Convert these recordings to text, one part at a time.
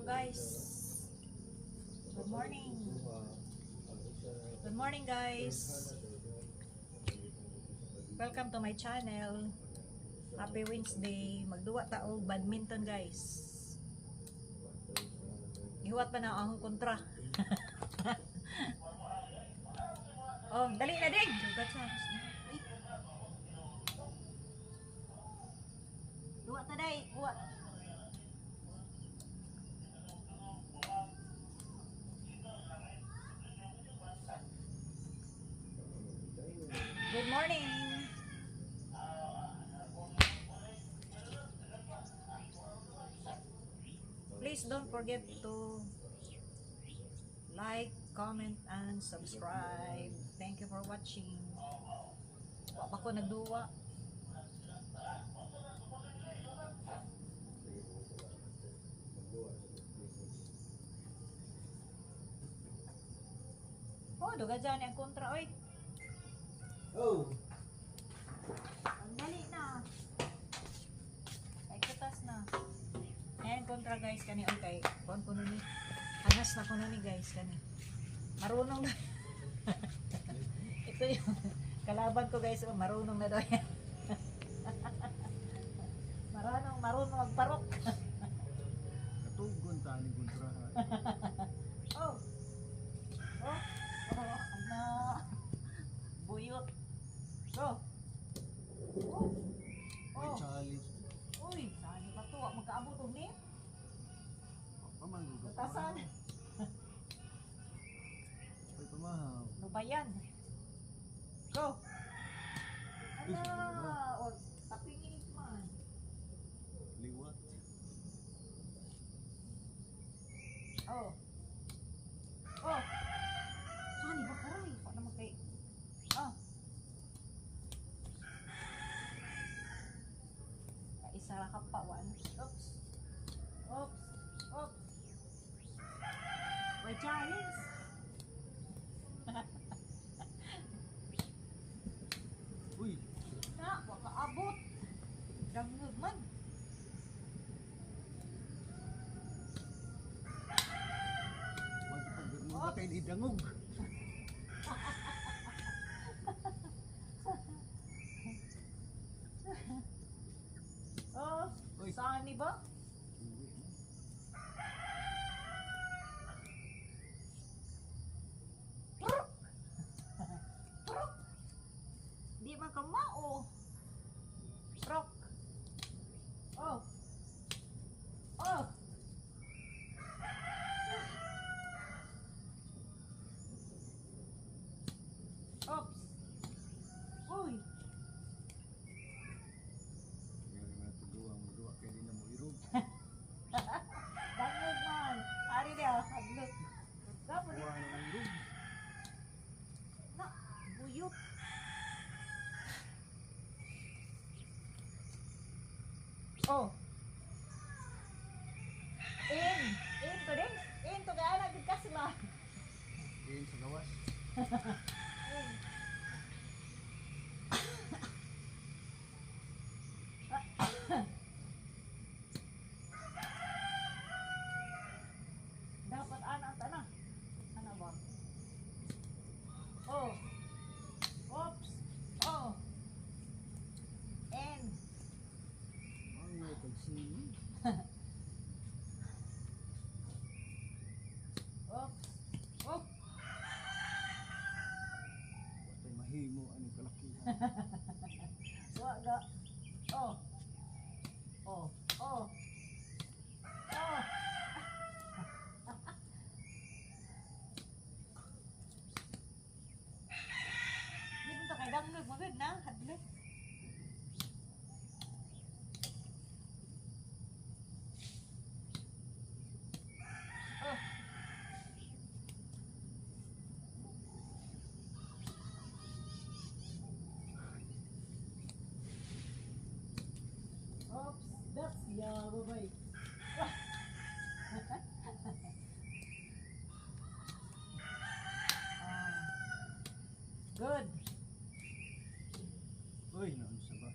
guys. Good morning. Good morning guys. Welcome to my channel. Happy Wednesday. Magduwa ta og badminton guys. Ihuwat pa na ang kontra. Oh, dali na ding. Duwa ta day. Uwa. Good morning. Please don't forget to like, comment, and subscribe. Thank you for watching. Wapa ko nagduwa. Oh, duga dyan ang kontra, oy. Oh. Ang dali na. Ay, kutas na. Ayan, kontra guys, kani, okay. Kuhan ko nun ni. Anas na ko nun ni guys, kani. Marunong na. Ito yung kalaban ko guys, marunong na daw yan. marunong magparok. Katugon ta ni kontrahan. Oh. Oh. Oh, ano. Buyot. Go. Oh. May Oh. challenge. Uy, saan pa to? Magkaabot og ni? Pamanggugod. Tasan. Ay pamahaw. Ano ba yan? Go. Ano? O, tapingin man. Liwat. Oh. Oh. Saan ba karay? Paano naman kay... Oh. Kaisa ka pa. One. Oops. Oops. Oops. May challenge. Uy. Na, waka abot. Dangog man. Mga kain idangog. Oh, Uy. saan ni ba? Prok! Prok! Di man ka mao. Prok! Oh! Oh! Oops! Uy! Ngayon na tuduwa mo duwa kay di na mo irog. Dangog man! Ari dia, hadlok. Dapat Kuha na ng irog. na, buyot. Oh! In to din. In to ga ana gid ka sila. Kain sa gawas. In. Dapat ana ana. Ana ba? Oh. Oops. Oh. In. Ang may pagsini. Oops. Oh. Patay mahimo ani kalakihan. Waga. Oh. Oh. Oh. Oh. Hindi mo kay dangog magod na hadlok. Oh. Oops, that's yeah, bye-bye. Good. Uy, naunsa ba?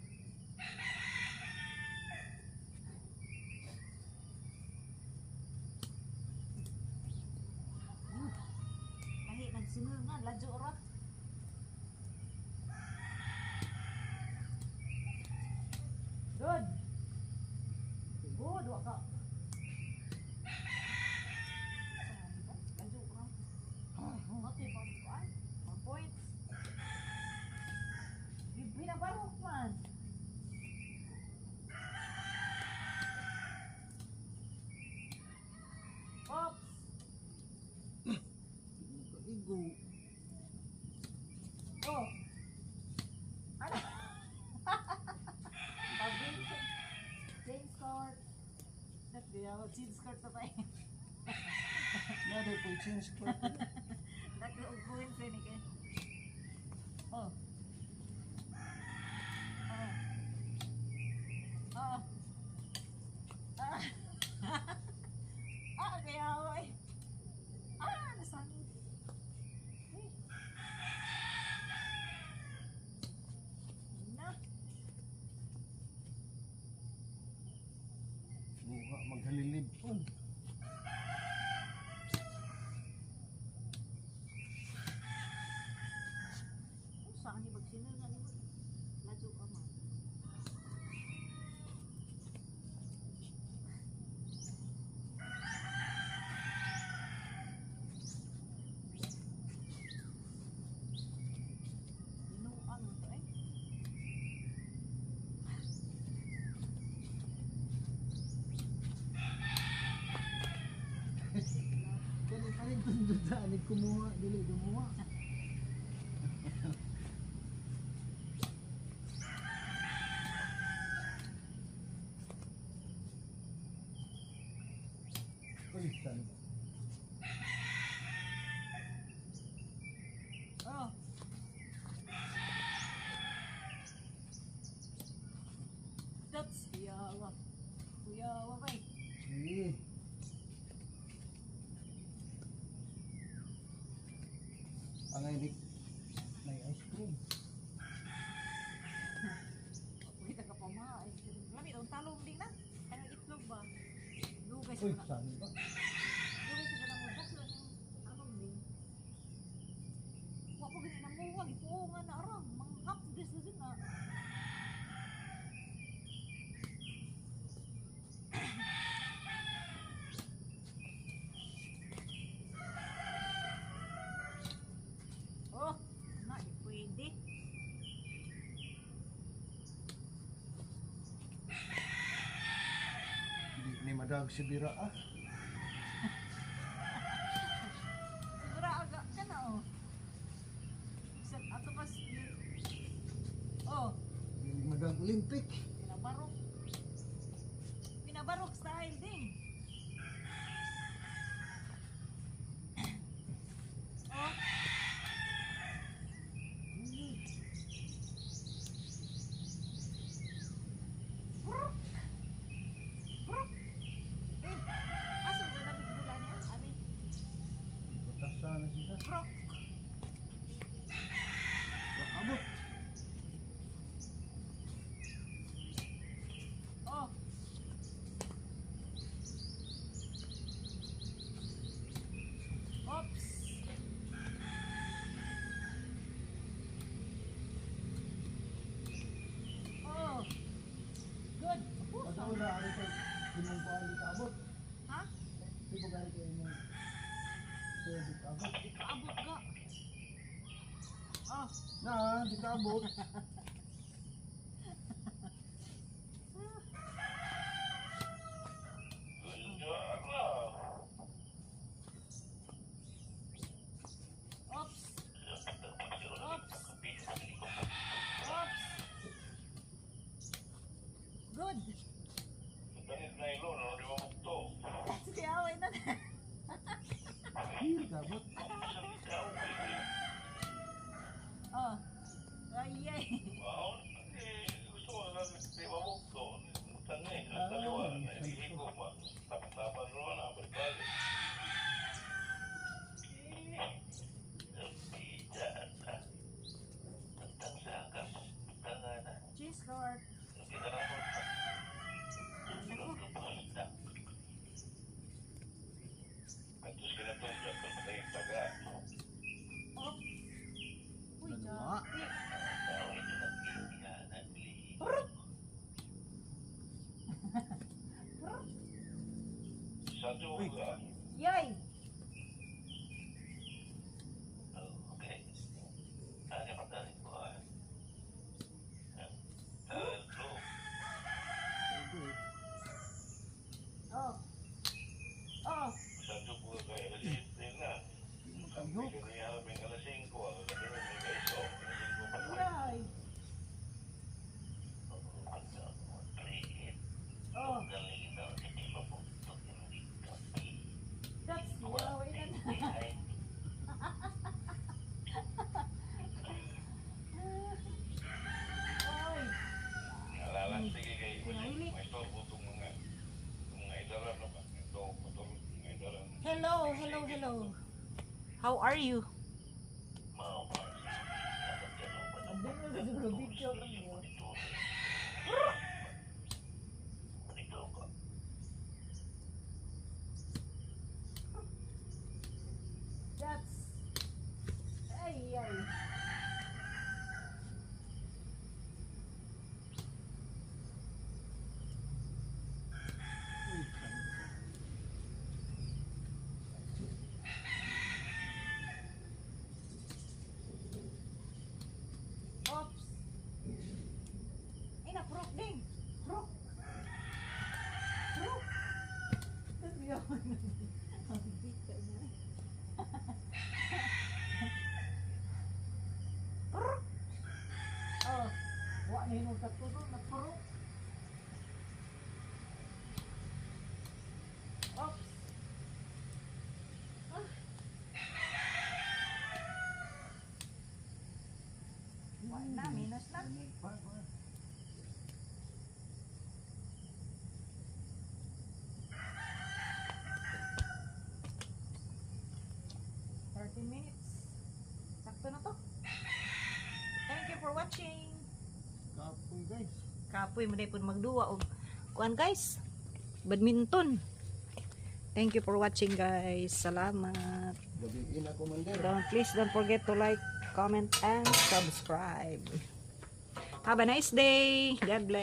Oh. Ano? Jeans skirt. Nagbiyaw, jeans skirt na pa eh. Nada po change ko. Nag-upuin sa ni kay. Oh. Oh. Oh. Ah. Ah, kaya ako eh. Ah, nasangit. Eh. Na. Buha maghalilib. Saan ni bagsinal na ni Lajo ka man. Inuan to eh. Kani kaning tundod sa anig kumuha dili dumuha. Kulitan. Oh. That's Kuyawa. Kuyawa ba eh. Eh. Angay dik. May ice cream. Kita ka pa ma. Grabe, ang talong din na. Ano itlog ba? Lugay Uy, sa saan ba? lugay sa kanang utak lang yung talong din. Wa po ganyan ang muwag. Ipuungan na aram. Mga half this na din na. Oh, na, di pwede. Di ni madag si Bira ah. Siguro aga ka na oh. Ato pas. Oh, Di madag Olympic. pinabarok. Pinabarok style din. Oh. Brok. Brok. Eh, asa ba na bigula niya? Abi, Patasan na siya. brok. Abot. Oh. Oops. Oh. Good. Pataw na ari kay kinong ko ali abot. Ha? Di ko gari kay mo. Pwede ka abot. Ikaabot ka. Oh. Na, di ka abot. Oops. Oops. Oops. Good. Sige, away na. Di ka abot. Oh. Ayay. Cheese Lord. Oh. Uy, Dalawa. Jackie. Yay! Oh. Oh. Magkano? Hello. How are you? That's ay ay. Oops. Ay, na-prok din. Prok. Prok. Tapos yun. Ang bita niya. Prok. Oh. Wa na yung katulong na prok. Oops. Ah. Wa na, minus na. Pa, pa. 30 minutes. Sakto na to. Thank you for watching. Kapoy guys. Kapoy mo dahil po magduwa og kuan guys. Badminton. Thank you for watching guys. Salamat. Gabiin ako man din. Please don't forget to like, comment, and subscribe. Have a nice day. God bless.